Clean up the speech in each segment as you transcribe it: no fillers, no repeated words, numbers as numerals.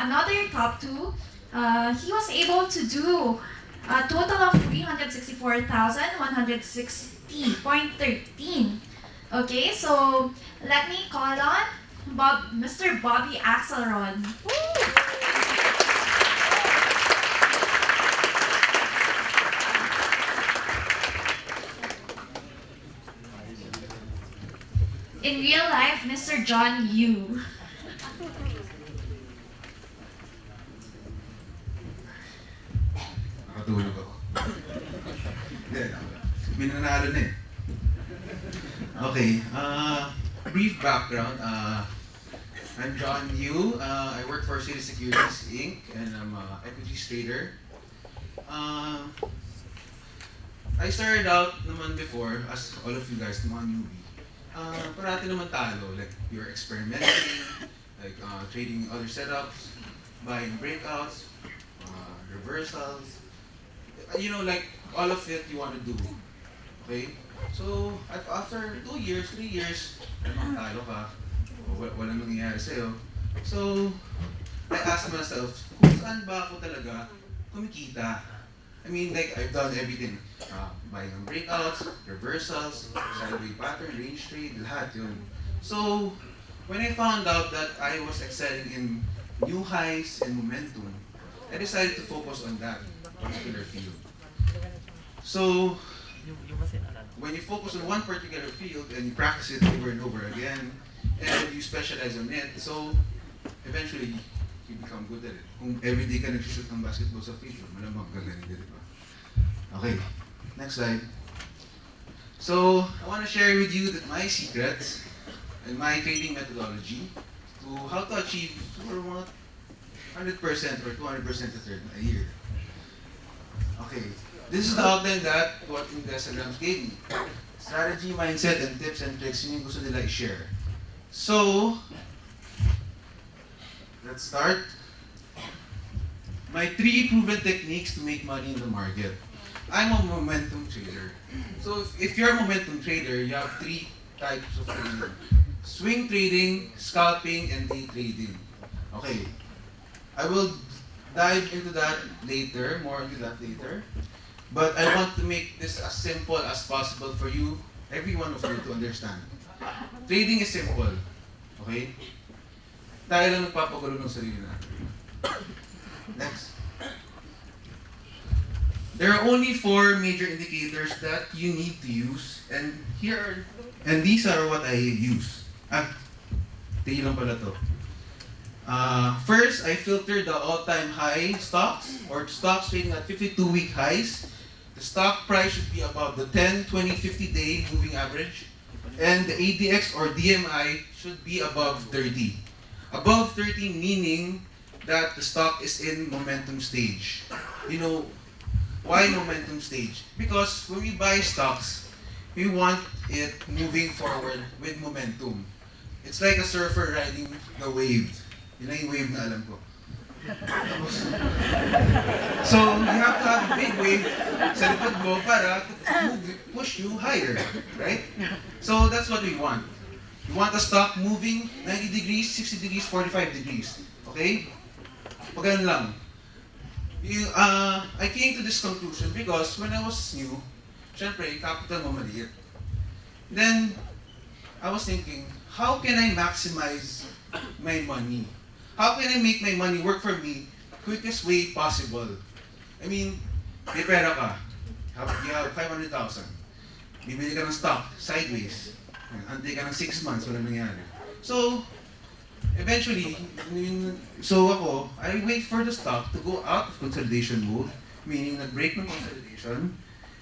another top two. He was able to do a total of 364,160.13. Okay, so let me call on Mr. Bobby Axelrod. In real life, Mr. John Yu. Nakatulog ako. Hindi, may nanalo na eh. Okay, brief background. I'm John Yu. I work for City Securities Inc. and I'm an equities trader. I started out naman before, as all of you guys, mga newbie. Parati naman talo, like you're experimenting, like trading other setups, buying breakouts, reversals, you know, like all of it you want to do. Okay? So, after 2 years, 3 years, namang talo ka, walang nangyayari sa'yo. So, I asked myself, kung saan ba ako talaga kumikita? I mean, like, I've done everything. Buying ng breakouts, reversals, sideways pattern, range trade, lahat yun. So, when I found out that I was excelling in new highs and momentum, I decided to focus on that particular field. So, when you focus on one particular field and you practice it over and over again, and you specialize on it, so eventually you become good at it. Kung everyday ka nag-shoot ng basketball sa field, malamang gagaling din, di ba? Okay, next slide. So, I want to share with you that my secrets and my trading methodology to how to achieve for 100% or 200% return a year. Okay, this is the outline that what Investagrams gave me. Strategy, mindset, and tips and tricks, yun yung gusto nila i-share. So, let's start. My 3 proven techniques to make money in the market. I'm a momentum trader. So if you're a momentum trader, you have 3 types of trading. Swing trading, scalping, and day trading. Okay, I will dive into that later, more into that later. But I want to make this as simple as possible for you, every one of you to understand. Trading is simple. Okay? Tayo lang nagpapagulo ng sarili natin. Next. There are only 4 major indicators that you need to use, and these are what I use. Tingin lang pala to. First, I filter the all-time high stocks or stocks trading at 52-week highs. The stock price should be above the 10, 20, 50-day moving average, and the ADX or DMI should be above 30. Above 30 meaning that the stock is in momentum stage. You know, why momentum stage? Because when we buy stocks, we want it moving forward with momentum. It's like a surfer riding the wave. Yun lang yung wave na alam ko. So, you have to have a big wave sa likod mo para push you higher, right? So, that's what we want. We want a stock moving 90 degrees, 60 degrees, 45 degrees. Okay? Pag ganun lang. I came to this conclusion because when I was new, syempre, capital mo maliit. Then, I was thinking, how can I maximize my money? How can I make my money work for me quickest way possible? I mean, may pera ka. You have 500,000. Bibili ka ng stock, sideways. Antay ka ng 6 months, wala nangyari. So, eventually, I wait for the stock to go out of consolidation mode, meaning nag-break ng consolidation,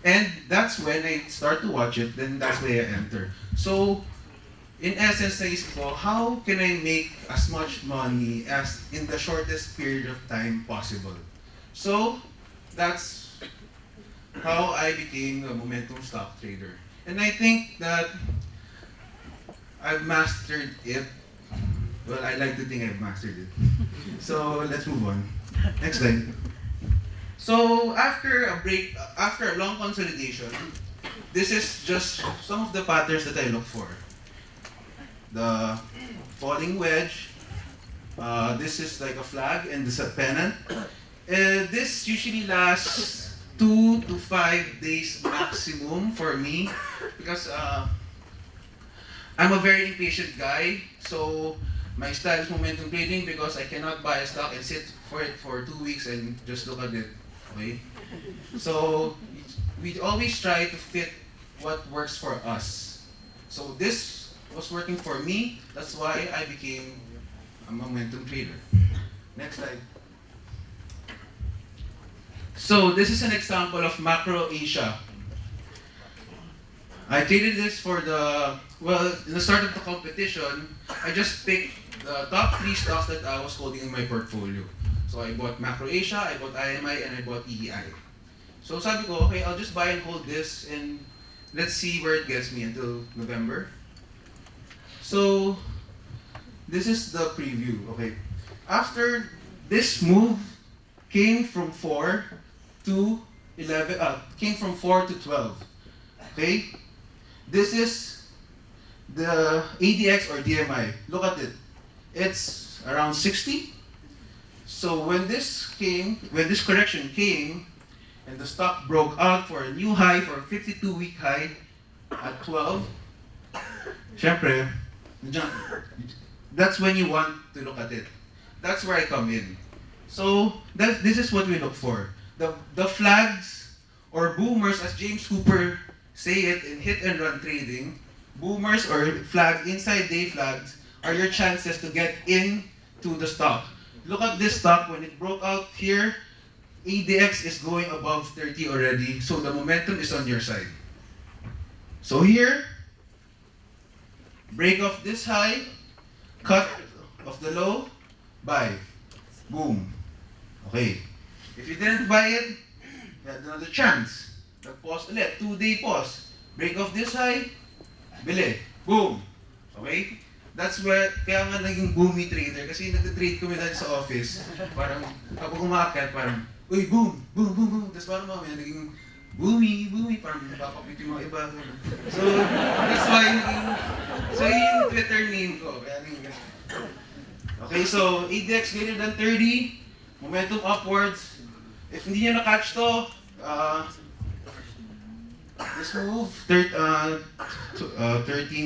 and that's when I start to watch it, then that's where I enter. So, in essence, naisip ko, how can I make as much money as in the shortest period of time possible? So, that's how I became a momentum stock trader. And I think that I've mastered it. Well, I like to think I've mastered it. So, let's move on. Next slide. So, after a long consolidation, this is just some of the patterns that I look for. The falling wedge, This is like a flag and this is a pennant. This usually lasts 2 to 5 days maximum for me because I'm a very impatient guy. So my style is momentum trading because I cannot buy a stock and sit for it for 2 weeks and just look at it. Okay? So we always try to fit what works for us. So this was working for me. That's why I became a momentum trader. Next slide. So this is an example of macro Asia. I traded this for in the start of the competition, I just picked the top 3 stocks that I was holding in my portfolio. So I bought macro Asia, I bought IMI, and I bought EEI. So sabi ko, okay, I'll just buy and hold this and let's see where it gets me until November. So this is the preview, okay. After this move came from 4 to 11, came from 4 to 12, okay. This is the ADX or DMI. Look at it. It's around 60. So when this correction came, and the stock broke out for a new high, for a 52-week high at 12, syempre, that's when you want to look at it. That's where I come in. So this is what we look for. The flags or boomers, as James Cooper say it in hit and run trading, boomers or flag inside day flags are your chances to get in to the stock. Look at this stock when it broke out here. ADX is going above 30 already, so the momentum is on your side. So here, break off this high, cut of the low, buy, boom. Okay. If you didn't buy it, you had another chance. Nag-pause ulit, 2-day pause. Break off this high, bili, boom. Okay? That's where, kaya nga naging Boomie trader kasi nag-trade kami dahil sa office. Parang, kapag umakyat, parang, uy, boom, boom, boom, boom. Tapos parang mamaya naging Boomie, parang napapapit yung mga iba. So, that's why naging, so yung Twitter name ko. Kaya naging, okay, so ADX greater than 30, momentum upwards. If hindi nyo na-catch to, this move, 13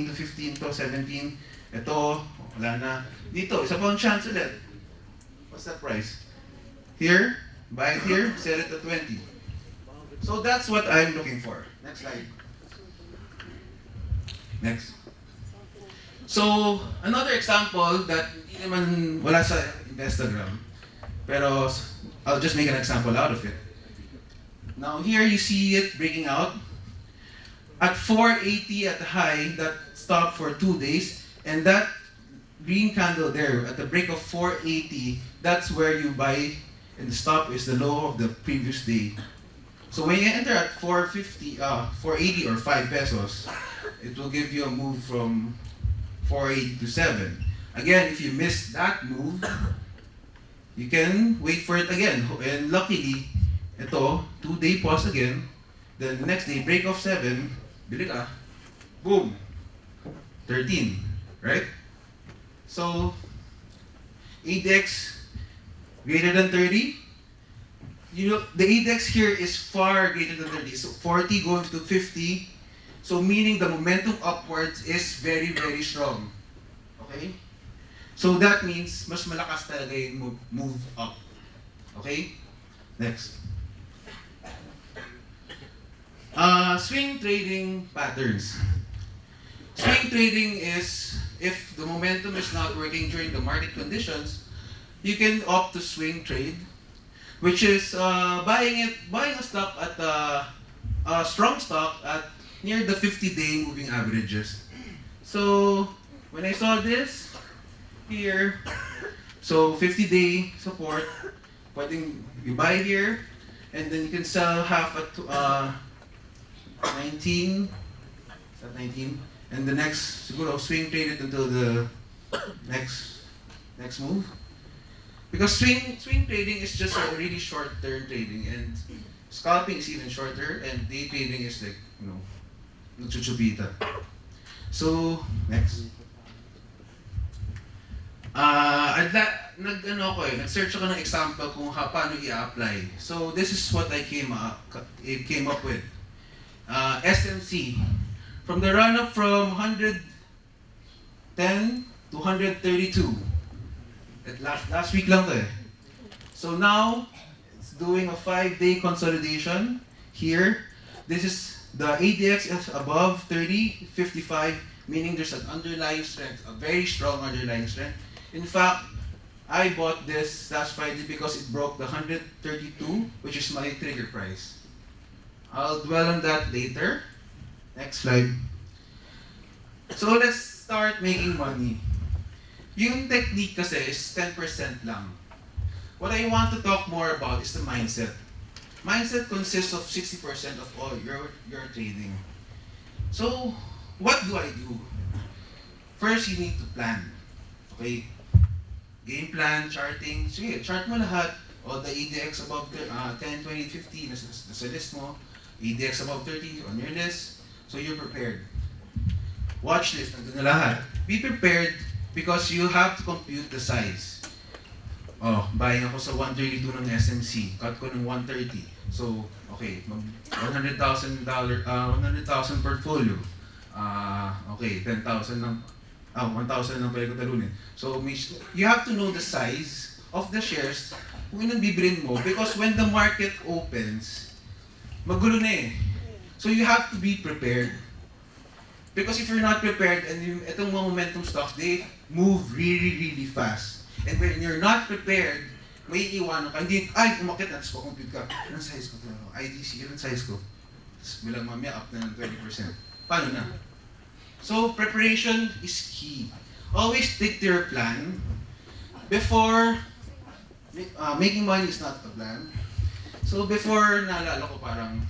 to 15 to 17, ito, wala na. Dito, isa pang chance ulit. What's that price? Here, buy it here, sell it at 20. So that's what I'm looking for. Next slide. Next. So, another example that hindi naman wala sa Investagram, pero I'll just make an example out of it. Now here you see it breaking out. At 480 at the high, that stopped for 2 days, and that green candle there, at the break of 480, that's where you buy, and the stop is the low of the previous day. So when you enter at 480 or 5 pesos, it will give you a move from 480 to 7. Again, if you miss that move, you can wait for it again. And luckily, ito, 2-day pause again, then the next day, break of 7, bili ka, boom, 13, right? So, ADX greater than 30, you know, the ADX here is far greater than 30, so 40 going to 50, so meaning the momentum upwards is very, very strong, okay? So that means, mas malakas talaga yung move up, okay? Next. Swing trading patterns. Swing trading is, if the momentum is not working during the market conditions, you can opt to swing trade, which is buying a stock at a strong stock at near the 50-day moving averages. So when I saw this here, so 50-day support, pwedeng you buy here, and then you can sell half at 19, is that 19? And the next, siguro, swing trade it until the next move. Because swing trading is just a really short-term trading, and scalping is even shorter, and day trading is like, you know, nagchuchupita. So, next. nag-search ako ng example kung paano i-apply. So this is what I came up with. SMC. From the run-up from 110 to 132. Last week lang to eh. So now, it's doing a 5-day consolidation here. This is the ADX is above 30, 55, meaning there's an underlying strength, a very strong underlying strength. In fact, I bought this last Friday because it broke the 132, which is my trigger price. I'll dwell on that later. Next slide. So let's start making money. Yung technique kasi is 10% lang. What I want to talk more about is the mindset. Mindset consists of 60% of all your trading. So, what do I do? First, you need to plan. Okay? Game plan, charting. Sige, chart mo lahat. O the ADX above 10, 20, 50, nasa list mo. ADX above 30 on your list. So, you're prepared. Watch list, nandun na lahat. Be prepared because you have to compute the size. Oh, buying ako sa 132 ng SMC. Cut ko ng 130. So, okay, $100,000 portfolio. Okay, 10,000 ng 1,000 ng pwede ko talunin. So, you have to know the size of the shares kung ilang bibilin mo because when the market opens, magulo na eh. So, you have to be prepared. Because if you're not prepared and itong mga momentum stocks, they move really, really fast. And when you're not prepared, may iwanan ka. Hindi, ay, umakit na, tapos pa-compute ka. Anong size ko? IDC, anong size ko? Tapos bilang mamaya, up na ng 20%. Paano na? So, preparation is key. Always stick to your plan. Before, making money is not the plan. So, before, naalala ko parang,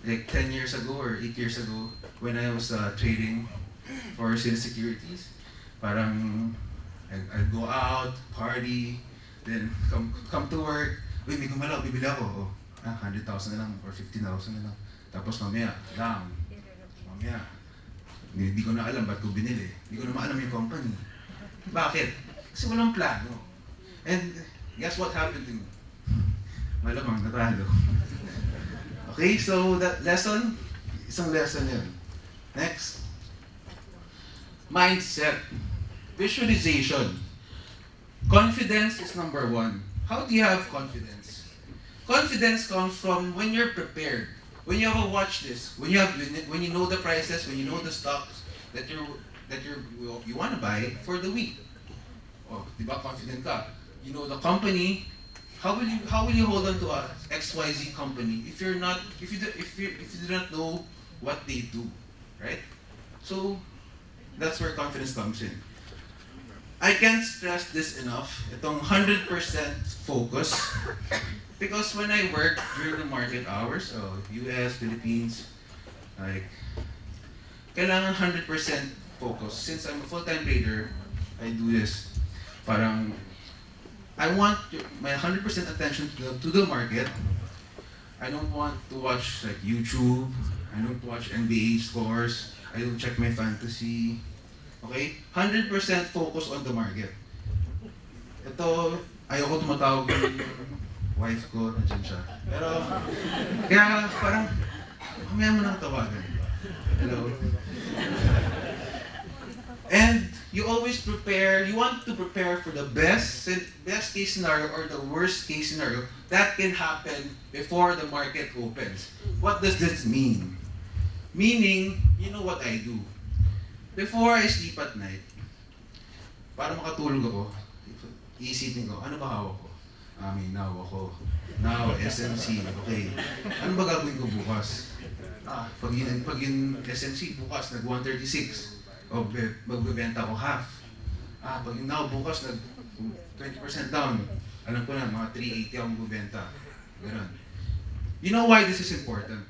like 10 years ago or 8 years ago, when I was trading for securities, parang, I'd go out, party, then come to work. Uy, may gumalaw, bibili ako. Oh, 100,000 na lang or 50,000 na lang. Tapos mamaya, down. Mamaya, hindi ko na alam ba't ko binili. Hindi ko na maalam yung company. Bakit? Kasi walang plano. And guess what happened to me? Malamang, natalo. Okay, so that lesson, isang lesson yun. Next. Mindset. Visualization. Confidence is number one. How do you have confidence? Confidence comes from when you're prepared. When you have a watch list, when you know the prices, when you know the stocks that you want to buy for the week. Oh, di ba confident ka? You know the company. How will you hold on to a XYZ company if you do not know what they do, right? So that's where confidence comes in. I can't stress this enough, itong 100% focus. Because when I work during the market hours, US, Philippines, like, kailangan 100% focus. Since I'm a full-time trader, I do this. Parang, I want my 100% attention to the market. I don't want to watch like YouTube. I don't watch NBA scores. I don't check my fantasy. Okay? 100% focus on the market. Ito, ayoko tumatawag yung wife ko, nandiyan siya. Pero, kaya parang, mamaya mo nang tawagan. Hello? And you always prepare, you want to prepare for the best case scenario or the worst case scenario that can happen before the market opens. What does this mean? Meaning, you know what I do. Before I sleep at night, para makatulog ako, iisipin ko, ano ba hawak ko? May hawak ko. Now, SMC, okay. Ano ba gagawin ko bukas? Pag yung SMC bukas, nag-136, magbebenta ko half. Pag yung now bukas, nag-20% down, alam ko na, mga 380 akong magbebenta. Ganun. You know why this is important?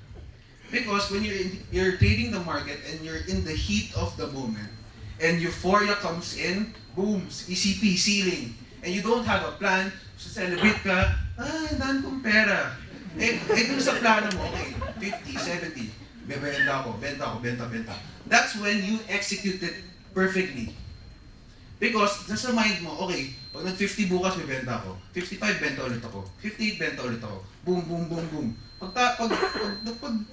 Because when you're trading the market and you're in the heat of the moment, and euphoria comes in, boom, ECP, ceiling, and you don't have a plan, so celebrate ka, daan kong pera. Kung sa plano mo, okay, 50, 70, benta. That's when you execute it perfectly. Because nasa mind mo, okay, pag nag-50 bukas may benta ako, 55 benta ulit ako, 58 benta ulit ako, boom, boom, boom, boom. Pag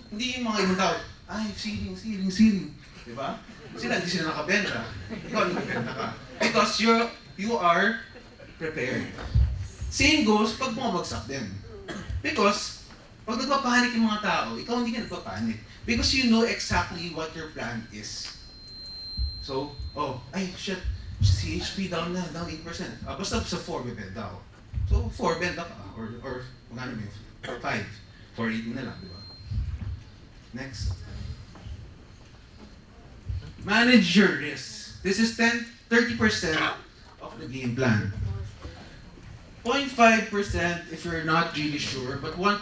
hindi yung mga ibang tao, ay, ceiling. Di ba? Hindi sila nakabenta. Ikaw nakabenta ka. Because you are prepared. Same goes pag bumabagsak din. Because, pag nagpapanik yung mga tao, ikaw hindi ka nagpapanik. Because you know exactly what your plan is. So, shit, CHP down 8%. Basta sa 4 may benta ako. So, 4 benta ka. Or magkano mo yun? 5. 480 na lang, di ba? Next. Manage your risk. This is 30% of the game plan. 0.5% if you're not really sure, but 1%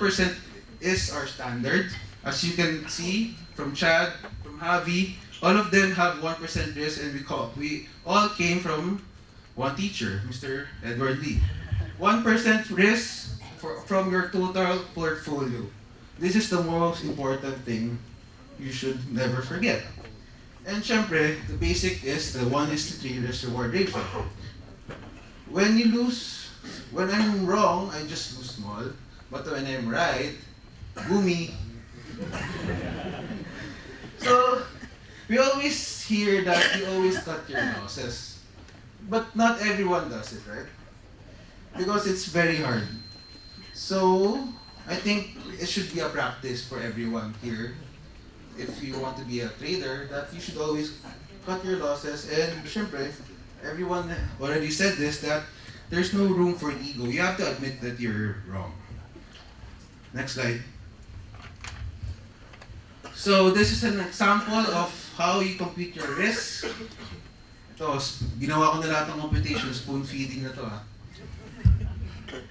is our standard. As you can see from Chad, from Javi, all of them have 1% risk, and we all came from one teacher, Mr. Edward Lee. 1% risk from your total portfolio. This is the most important thing you should never forget. And syempre, the basic is the 1:3 risk reward ratio. When I'm wrong, I just lose small. But when I'm right, Boomie. So, we always hear that you always cut your losses. But not everyone does it, right? Because it's very hard. So, I think it should be a practice for everyone here. If you want to be a trader, that you should always cut your losses. And syempre, everyone already said this, that there's no room for ego. You have to admit that you're wrong. Next slide. So this is an example of how you compute your risk. Ito, ginawa ko na lahat ng computation, spoon feeding na to ha.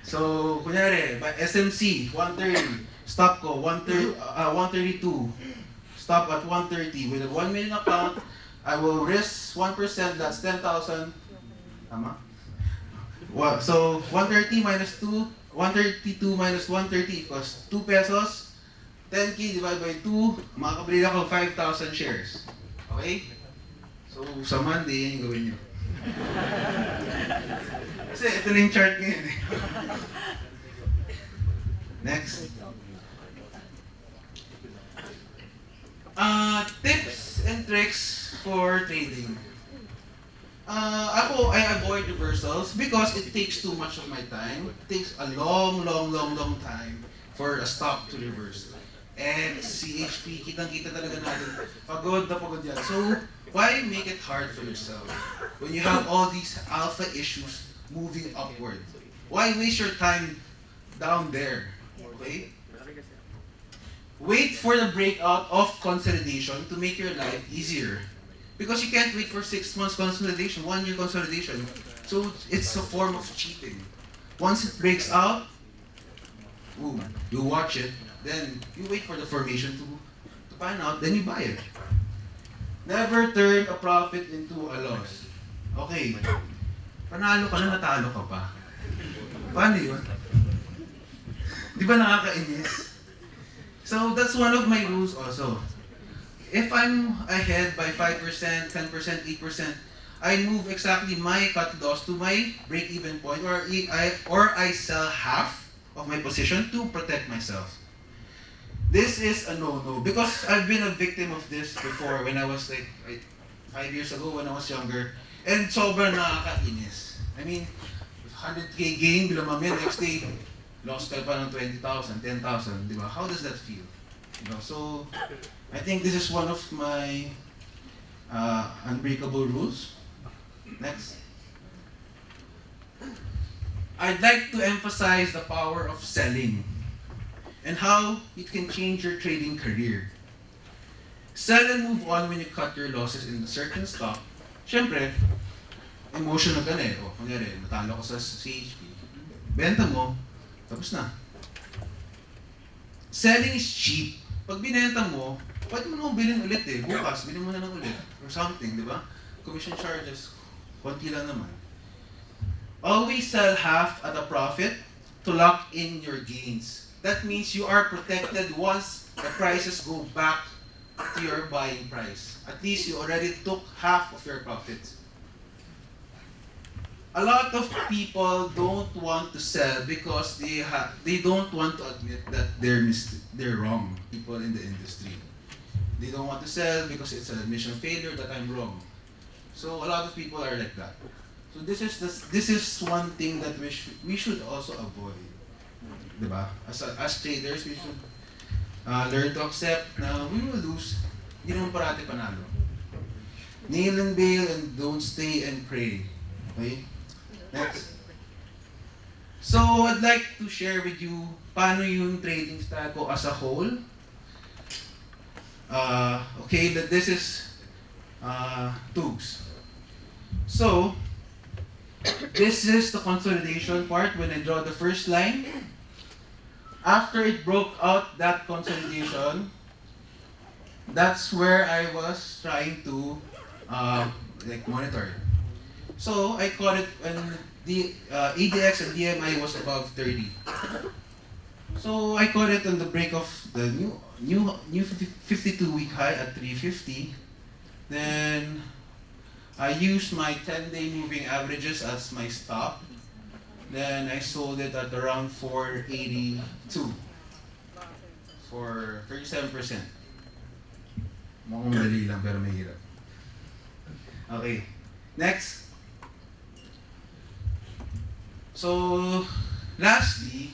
So, kunyari, SMC, 130, stop ko, 132. Stop at 130. With a 1 million account, I will risk 1%, that's 10,000. Tama? So, 130 minus 2, 132 minus 130 equals 2 pesos. 10K divided by 2, makakabili ako 5,000 shares. Okay? So, sa Monday, yung gawin nyo. Kasi ito na yung chart ngayon eh. Next. Tips and tricks for trading. I avoid reversals because it takes too much of my time. It takes a long time for a stock to reverse. And CHP, kitang-kita talaga natin. Pagod na pagod yan. So, why make it hard for yourself when you have all these alpha issues moving upward? Why waste your time down there? Okay? Wait for the breakout of consolidation to make your life easier. Because you can't wait for 6 months consolidation, 1 year consolidation. So it's a form of cheating. Once it breaks out, boom, you watch it, then you wait for the formation to pan out, then you buy it. Never turn a profit into a loss. Okay, panalo ka na, natalo ka pa. Paano yun? Di ba nakakainis? So that's one of my rules also. If I'm ahead by 5%, 10%, 8%, I move exactly my cut loss to my break-even point, or I sell half of my position to protect myself. This is a no-no because I've been a victim of this before when I was like 5 years ago when I was younger, and sobrang nakakainis. I mean, 100K gain, bilang mamaya next day, lost ka pa ng 20,000, 10,000, di ba? How does that feel? You know, so I think this is one of my unbreakable rules. Next. I'd like to emphasize the power of selling and how it can change your trading career. Sell and move on when you cut your losses in a certain stock. Siyempre, emotional ka na eh. O, kunyari, natalo ko sa CHP. Benta mo, tapos na. Selling is cheap. Pag binenta mo, pwede mo naman bilhin ulit eh. Bukas, bilhin mo na lang ulit. Or something, di ba? Commission charges, konti lang naman. Always sell half at a profit to lock in your gains. That means you are protected once the prices go back to your buying price. At least you already took half of your profits. a lot of people don't want to sell because they don't want to admit that they're wrong. People in the industry, they don't want to sell because it's an admission failure that I'm wrong. So a lot of people are like that. So this is one thing that we should also avoid, diba? As traders, we should learn to accept na we will lose. Hindi naman parati panalo. Kneel and bail and don't stay and pray. Okay? Next. So, I'd like to share with you paano yung trading style ko as a whole. Okay, this is Tugs. So, this is the consolidation part when I draw the first line. After it broke out that consolidation, that's where I was trying to monitor it. So I caught it when the ADX and DMI was above 30. So I caught it on the break of the new 52-week high at 350. Then I used my 10-day moving averages as my stop. Then I sold it at around 482 for 37%. Mukhang madali lang pero mahirap. Okay, next. So, lastly,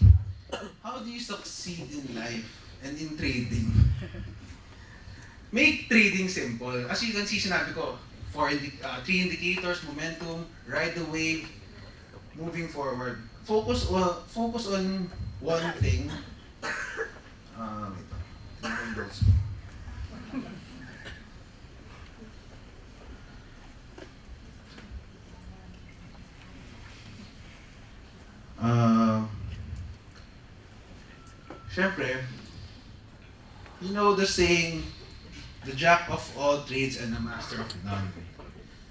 how do you succeed in life and in trading? Make trading simple. As you can see, sinabi ko, 3 indicators, momentum, ride the wave, moving forward. Focus on one thing. Syempre, you know the saying, the jack of all trades and the master of none.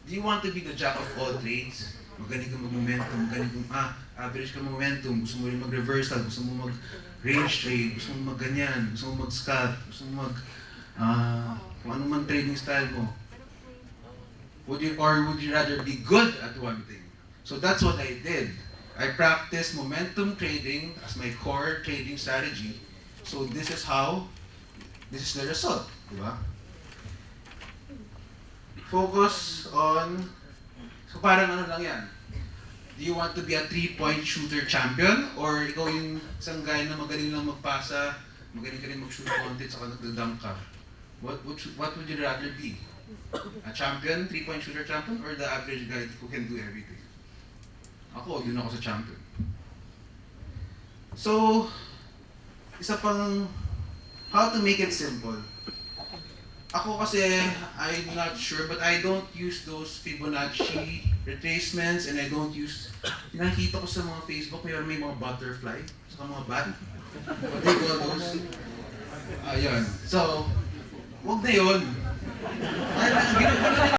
Do you want to be the jack of all trades? Magaling ka mag-momentum, magaling ka average ka momentum, gusto mo rin mag-reversal, gusto mo mag-range trade, gusto mo mag-ganyan, gusto mo mag-scalp, gusto mo kung ano man trading style mo. Would you rather be good at one thing? So that's what I did. I practiced momentum trading as my core trading strategy. So this is the result, di ba? Focus on, so parang ano lang yan. Do you want to be a 3-point shooter champion? Or ikaw yung isang guy na magaling lang magpasa, magaling ka rin mag-shoot konti, saka nagdadunk ka? What would you rather be? A champion, 3-point shooter champion, or the average guy who can do everything? Ako, yun ako sa champion. So, isa pang, how to make it simple. Ako kasi, I'm not sure, but I don't use those Fibonacci retracements and I don't use, nakikita ko sa mga Facebook, may mga butterfly, saka mga bat. What do you call those? Ayun. So, wag na yun. Ginawa